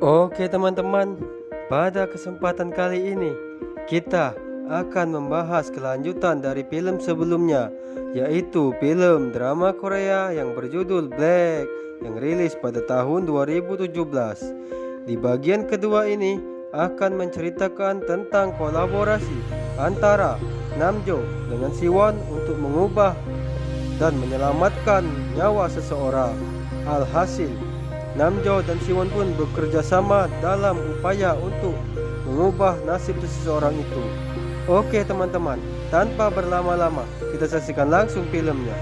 Oke teman-teman, pada kesempatan kali ini kita akan membahas kelanjutan dari film sebelumnya, yaitu film drama Korea yang berjudul Black yang rilis pada tahun 2017. Di bagian kedua ini akan menceritakan tentang kolaborasi antara Namjo dengan Siwon untuk mengubah dan menyelamatkan nyawa seseorang. Alhasil, Namjo dan Siwon pun bekerja sama dalam upaya untuk mengubah nasib seseorang itu. Oke teman-teman, tanpa berlama-lama kita saksikan langsung filmnya.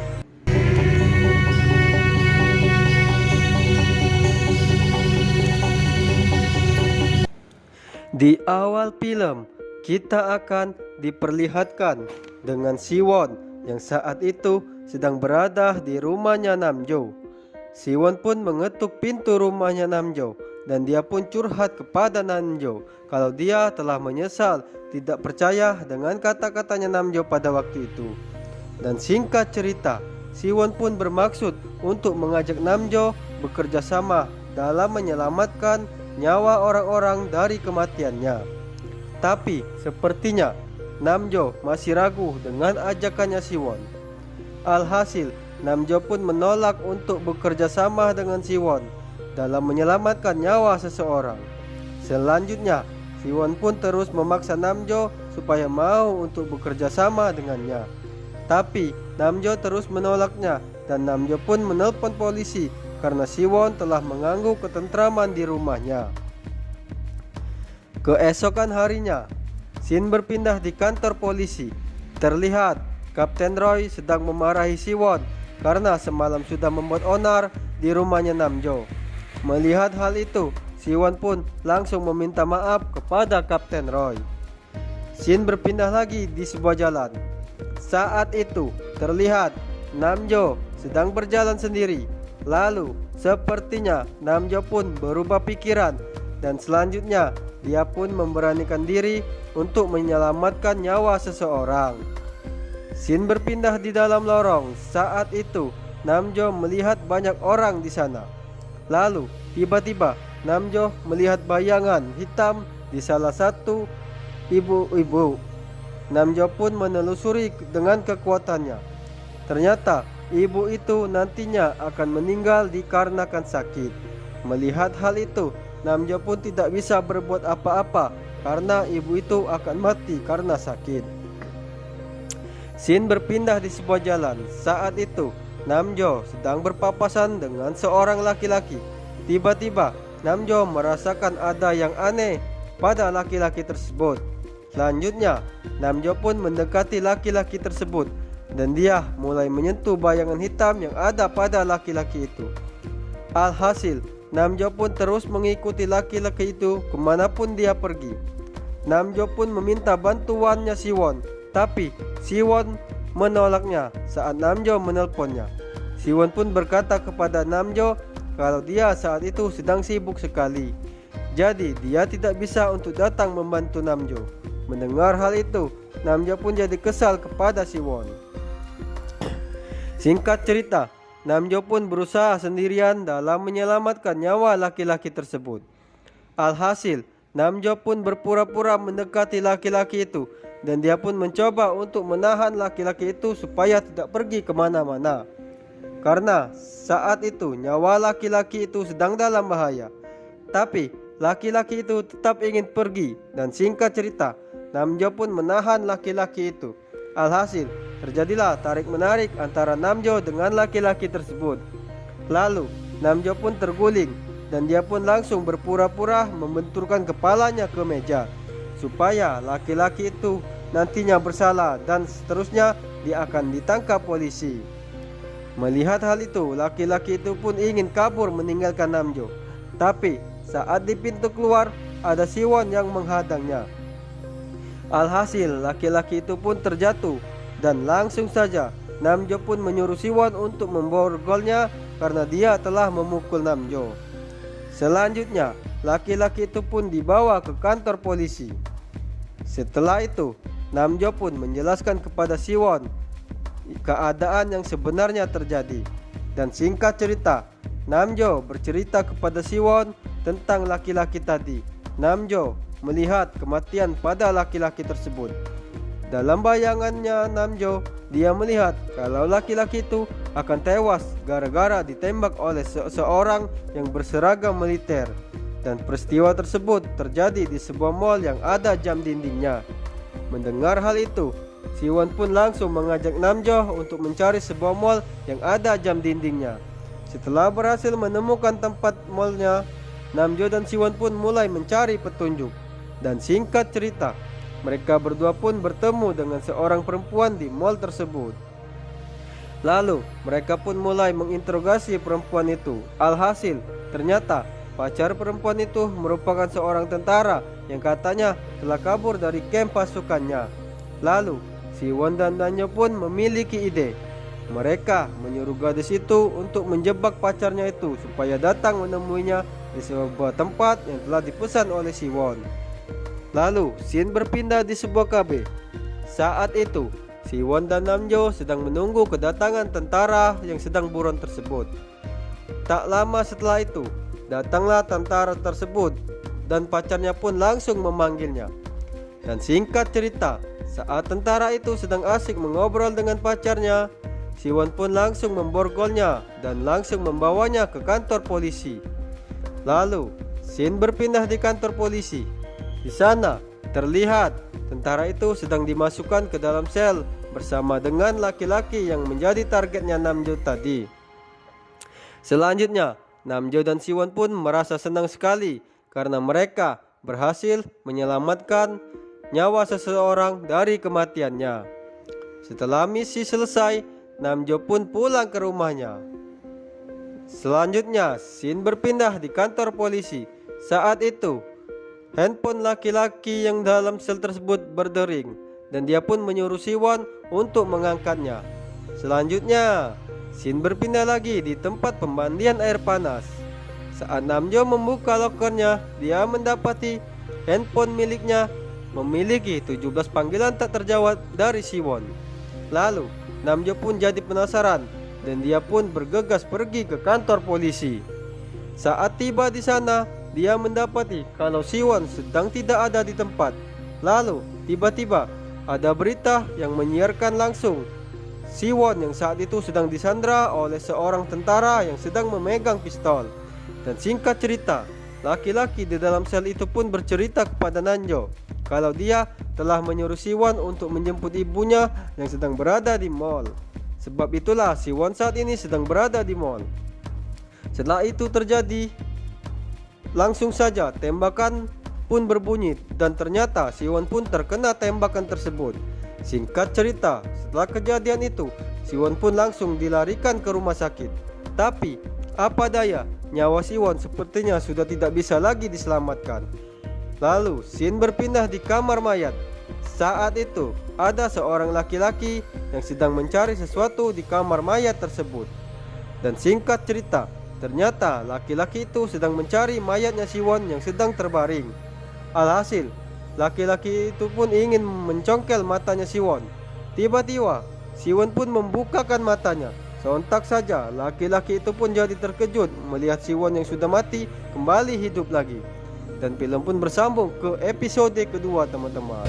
Di awal film, kita akan diperlihatkan dengan Siwon yang saat itu sedang berada di rumahnya Namjo. Siwon pun mengetuk pintu rumahnya Namjo dan dia pun curhat kepada Namjo kalau dia telah menyesal tidak percaya dengan kata-katanya Namjo pada waktu itu. Dan singkat cerita, Siwon pun bermaksud untuk mengajak Namjo bekerja sama dalam menyelamatkan nyawa orang-orang dari kematiannya. Tapi sepertinya Namjo masih ragu dengan ajakannya Siwon. Alhasil, Namjo pun menolak untuk bekerja sama dengan Siwon dalam menyelamatkan nyawa seseorang. Selanjutnya, Siwon pun terus memaksa Namjo supaya mau untuk bekerja sama dengannya. Tapi Namjo terus menolaknya dan Namjo pun menelpon polisi karena Siwon telah mengganggu ketentraman di rumahnya. Keesokan harinya, scene berpindah di kantor polisi. Terlihat Kapten Roy sedang memarahi Siwon karena semalam sudah membuat onar di rumahnya Namjo. Melihat hal itu, Siwon pun langsung meminta maaf kepada Kapten Roy. Scene berpindah lagi di sebuah jalan. Saat itu terlihat Namjo sedang berjalan sendiri. Lalu sepertinya Namjo pun berubah pikiran dan selanjutnya dia pun memberanikan diri untuk menyelamatkan nyawa seseorang. Scene berpindah di dalam lorong. Saat itu Namjo melihat banyak orang di sana. Lalu tiba-tiba Namjo melihat bayangan hitam di salah satu ibu-ibu. Namjo pun menelusuri dengan kekuatannya. Ternyata ibu itu nantinya akan meninggal dikarenakan sakit. Melihat hal itu, Namjo pun tidak bisa berbuat apa-apa karena ibu itu akan mati karena sakit. Scene berpindah di sebuah jalan. Saat itu Namjo sedang berpapasan dengan seorang laki-laki. Tiba-tiba Namjo merasakan ada yang aneh pada laki-laki tersebut. Selanjutnya Namjo pun mendekati laki-laki tersebut dan dia mulai menyentuh bayangan hitam yang ada pada laki-laki itu. Alhasil, Namjo pun terus mengikuti laki-laki itu kemanapun dia pergi. Namjo pun meminta bantuannya Siwon, tapi Siwon menolaknya saat Namjo menelponnya. Siwon pun berkata kepada Namjo kalau dia saat itu sedang sibuk sekali, jadi dia tidak bisa untuk datang membantu Namjo. Mendengar hal itu, Namjo pun jadi kesal kepada Siwon. Singkat cerita, Namjo pun berusaha sendirian dalam menyelamatkan nyawa laki-laki tersebut. Alhasil, Namjo pun berpura-pura mendekati laki-laki itu dan dia pun mencoba untuk menahan laki-laki itu supaya tidak pergi kemana-mana. Karena saat itu nyawa laki-laki itu sedang dalam bahaya. Tapi laki-laki itu tetap ingin pergi dan singkat cerita, Namjo pun menahan laki-laki itu. Alhasil, terjadilah tarik-menarik antara Namjo dengan laki-laki tersebut. Lalu, Namjo pun terguling dan dia pun langsung berpura-pura membenturkan kepalanya ke meja supaya laki-laki itu nantinya bersalah dan seterusnya dia akan ditangkap polisi. Melihat hal itu, laki-laki itu pun ingin kabur meninggalkan Namjo. Tapi saat di pintu keluar ada Siwon yang menghadangnya. Alhasil, laki-laki itu pun terjatuh dan langsung saja Namjo pun menyuruh Siwon untuk memborgolnya karena dia telah memukul Namjo. Selanjutnya, laki-laki itu pun dibawa ke kantor polisi. Setelah itu, Namjo pun menjelaskan kepada Siwon keadaan yang sebenarnya terjadi. Dan singkat cerita, Namjo bercerita kepada Siwon tentang laki-laki tadi. Namjo melihat kematian pada laki-laki tersebut. Dalam bayangannya Namjo, dia melihat kalau laki-laki itu akan tewas gara-gara ditembak oleh seseorang yang berseragam militer. Dan peristiwa tersebut terjadi di sebuah mall yang ada jam dindingnya. Mendengar hal itu, Siwon pun langsung mengajak Namjo untuk mencari sebuah mall yang ada jam dindingnya. Setelah berhasil menemukan tempat mallnya, Namjo dan Siwon pun mulai mencari petunjuk. Dan singkat cerita, mereka berdua pun bertemu dengan seorang perempuan di mall tersebut. Lalu mereka pun mulai menginterogasi perempuan itu. Alhasil ternyata pacar perempuan itu merupakan seorang tentara yang katanya telah kabur dari kamp pasukannya. Lalu Siwon dan Namjo pun memiliki ide. Mereka menyuruh gadis itu untuk menjebak pacarnya itu supaya datang menemuinya di sebuah tempat yang telah dipesan oleh Siwon. Lalu scene berpindah di sebuah kafe. Saat itu Siwon dan Namjo sedang menunggu kedatangan tentara yang sedang buron tersebut. Tak lama setelah itu datanglah tentara tersebut dan pacarnya pun langsung memanggilnya. Dan singkat cerita, saat tentara itu sedang asik mengobrol dengan pacarnya, Siwon pun langsung memborgolnya dan langsung membawanya ke kantor polisi. Lalu scene berpindah di kantor polisi. Di sana terlihat tentara itu sedang dimasukkan ke dalam sel bersama dengan laki-laki yang menjadi targetnya Namjo tadi. Selanjutnya, Namjo dan Siwon pun merasa senang sekali karena mereka berhasil menyelamatkan nyawa seseorang dari kematiannya. Setelah misi selesai, Namjo pun pulang ke rumahnya. Selanjutnya, scene berpindah di kantor polisi. Saat itu handphone laki-laki yang dalam sel tersebut berdering dan dia pun menyuruh Siwon untuk mengangkatnya. Selanjutnya, scene berpindah lagi di tempat pemandian air panas. Saat Namjo membuka lokernya, dia mendapati handphone miliknya memiliki 17 panggilan tak terjawab dari Siwon. Lalu, Namjo pun jadi penasaran dan dia pun bergegas pergi ke kantor polisi. Saat tiba di sana, dia mendapati kalau Siwon sedang tidak ada di tempat. Lalu tiba-tiba ada berita yang menyiarkan langsung Siwon yang saat itu sedang disandra oleh seorang tentara yang sedang memegang pistol. Dan singkat cerita, laki-laki di dalam sel itu pun bercerita kepada Namjo kalau dia telah menyuruh Siwon untuk menjemput ibunya yang sedang berada di mall. Sebab itulah Siwon saat ini sedang berada di mall. Setelah itu terjadi, langsung saja tembakan pun berbunyi dan ternyata Siwon pun terkena tembakan tersebut. Singkat cerita, setelah kejadian itu, Siwon pun langsung dilarikan ke rumah sakit. Tapi apa daya, nyawa Siwon sepertinya sudah tidak bisa lagi diselamatkan. Lalu scene berpindah di kamar mayat. Saat itu ada seorang laki-laki yang sedang mencari sesuatu di kamar mayat tersebut. Dan singkat cerita, ternyata laki-laki itu sedang mencari mayatnya Siwon yang sedang terbaring. Alhasil, laki-laki itu pun ingin mencongkel matanya Siwon. Tiba-tiba, Siwon pun membukakan matanya. Sontak saja, laki-laki itu pun jadi terkejut melihat Siwon yang sudah mati kembali hidup lagi. Dan film pun bersambung ke episode kedua, teman-teman.